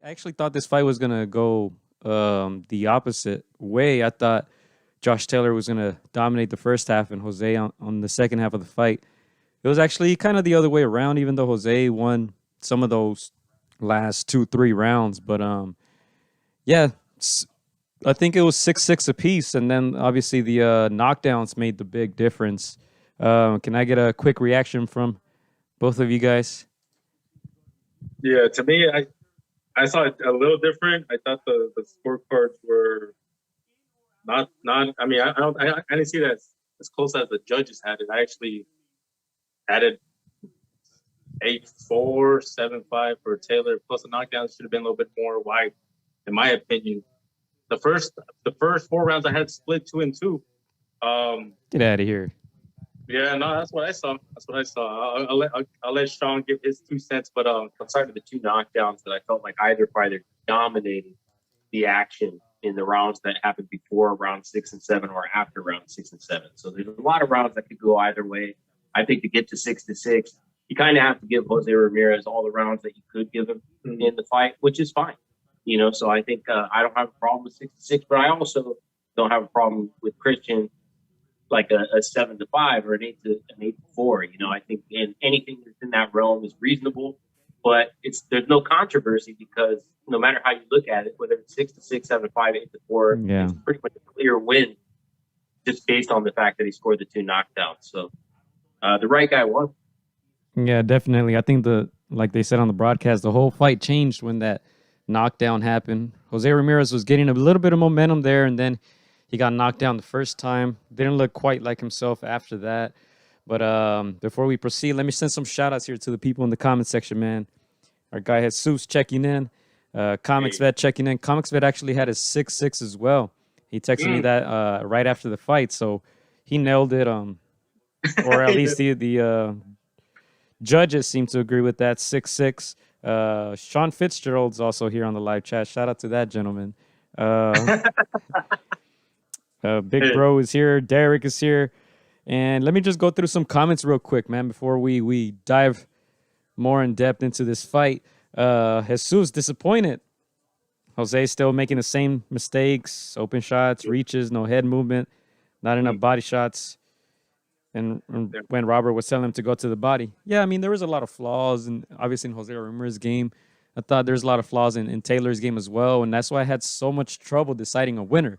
I actually thought this fight was gonna go the opposite way. I thought Josh Taylor was gonna dominate the first half and Jose on the second half of the fight. It was actually kind of the other way around, even though Jose won some of those last two, 3 rounds. But yeah, I think it was 6-6 apiece, and then obviously the knockdowns made the big difference. Can I get a quick reaction from both of you guys? Yeah, to me, I saw it a little different. I thought the scorecards were not. I mean, I didn't see that as close as the judges had it. I actually had it 8-4, 7-5 for Taylor. Plus the knockdowns should have been a little bit more wide, in my opinion. The first 4 rounds I had split 2-2. Get out of here. Yeah, no, that's what I saw. That's what I saw. I'll let Sean give his 2 cents, but Outside of the two knockdowns that I felt like either dominated the action in the rounds that happened before round 6 and 7 or after round 6 and 7. So there's a lot of rounds that could go either way. I think to get to 6-6, you kind of have to give Jose Ramirez all the rounds that you could give him in the fight, which is fine. So I think I don't have a problem with 6-6, but I also don't have a problem with Christian like a 7-5 or an 8-4. I think anything that's in that realm is reasonable, but there's no controversy because no matter how you look at it, whether it's 6-6, 7-5, 8-4, Yeah. it's pretty much a clear win just based on the fact that he scored the two knockdowns. So the right guy won. Yeah, definitely. I think like they said on the broadcast, the whole fight changed when that knockdown happened. Jose Ramirez was getting a little bit of momentum there, and then he got knocked down the first time. Didn't look quite like himself after that. But before we proceed, let me send some shout outs here to the people in the comment section, man. Our guy Jesus checking in. Comics Vet checking in. Comics Vet actually had a 6-6 as well. He texted me that right after the fight, so he nailed it. Or at least the judges seem to agree with that 6-6. Sean Fitzgerald's also here on the live chat. Shout out to that gentleman. Big Bro is here. Derek is here. And let me just go through some comments real quick, man, before we dive more in depth into this fight. Jesus disappointed. Jose still making the same mistakes, open shots, reaches, no head movement, not enough body shots. And when Robert was telling him to go to the body. Yeah, I mean, there was a lot of flaws, and obviously in Jose Ramirez's game. I thought there's a lot of flaws in Taylor's game as well, and that's why I had so much trouble deciding a winner.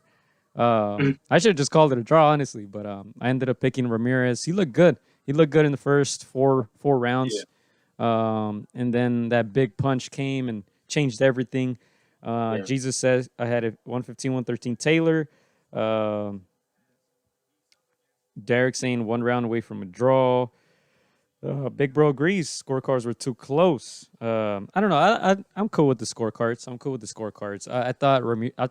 I should have just called it a draw, honestly, but I ended up picking Ramirez. He looked good. He looked good in the first four rounds. Yeah. And then that big punch came and changed everything. Jesus says I had a 115-113 Taylor. Derek saying 1 round away from a draw. Big Bro agrees. Scorecards were too close. I don't know. I'm cool with the scorecards. I thought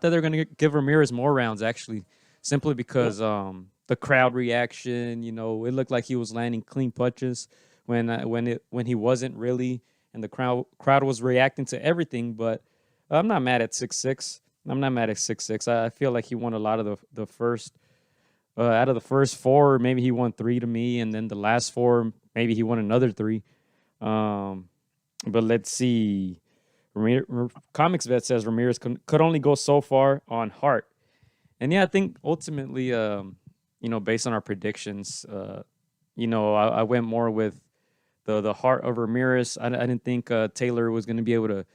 they were going to give Ramirez more rounds, actually, simply because the crowd reaction. It looked like he was landing clean punches when he wasn't really, and the crowd was reacting to everything. But I'm not mad at 6-6. I'm not mad at 6-6. I feel like he won a lot of the first. Out of the first 4, maybe he won 3 to me, and then the last 4, maybe he won another 3. But let's see. Comics Vet says Ramirez could only go so far on heart. And yeah, I think ultimately, based on our predictions, I went more with the heart of Ramirez. I didn't think Taylor was going to be able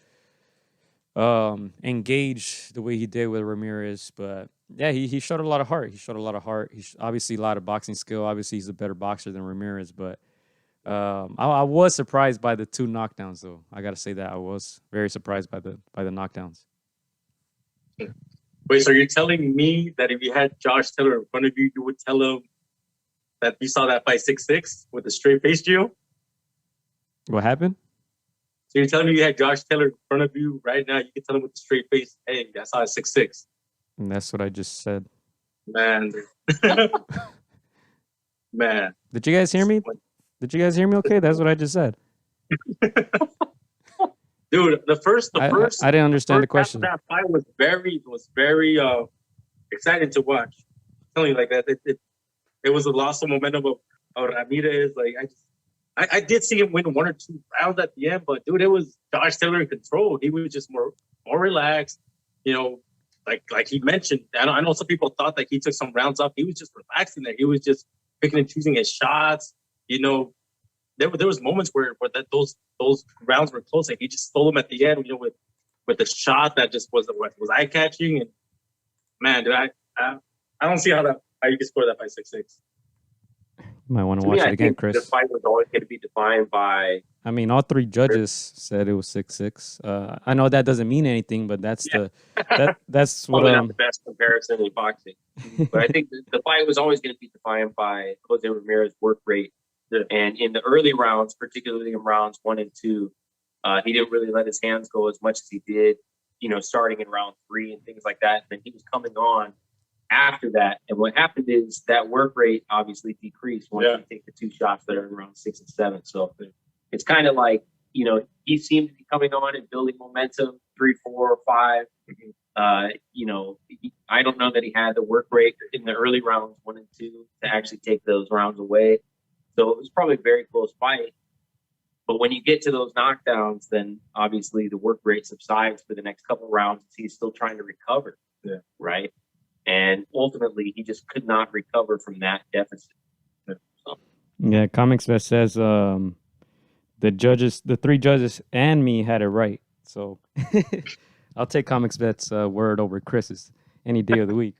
to engage the way he did with Ramirez, but yeah, he showed a lot of heart. He's obviously a lot of boxing skill. Obviously, he's a better boxer than Ramirez, but I was surprised by the 2 knockdowns, though. I got to say that I was very surprised by the knockdowns. Wait, so you're telling me that if you had Josh Taylor in front of you, you would tell him that you saw that fight 6-6 with a straight face, Gio? What happened? So you're telling me you had Josh Taylor in front of you right now, you can tell him with a straight face, hey, I saw it 6-6. And that's what I just said. Man. Man. Did you guys hear me? Okay? That's what I just said. Dude, the first I didn't understand the question. That fight was very exciting to watch. I'm telling you, like that, it was a loss of momentum of Ramirez. Like I did see him win 1 or 2 rounds at the end, but dude, it was Josh Taylor in control. He was just more relaxed, you know, like he mentioned. I know some people thought that he took some rounds off. He was just relaxing there. He was just picking and choosing his shots. You know, there was moments where those rounds were close. Like he just stole them at the end, you know, with the shot that just was eye catching. And man, dude, I don't see how you can score that by 6-6. You might want to To watch me, it I again, think Chris. the fight was always going to be defined by. I mean, all 3 judges said it was 6-6. I know that doesn't mean anything, but that's that's what Probably not the best comparison in boxing. But I think the fight was always going to be defined by Jose Ramirez work rate. And in the early rounds, particularly in rounds 1 and 2, he didn't really let his hands go as much as he did, you know, starting in round 3 and things like that. And then he was coming on after that. And what happened is that work rate obviously decreased once you take the 2 shots that are in round 6 and 7. So it's kind of like, you know, he seemed to be coming on and building momentum 3, 4, 5. You know, I don't know that he had the work rate in the early rounds 1 and 2 to actually take those rounds away. So it was probably a very close fight. But when you get to those knockdowns, then obviously the work rate subsides for the next couple rounds. He's still trying to recover, right? And ultimately, he just could not recover from that deficit. So. Yeah, Comics Bet says the 3 judges and me had it right. So I'll take Comics Bet's word over Chris's any day of the week.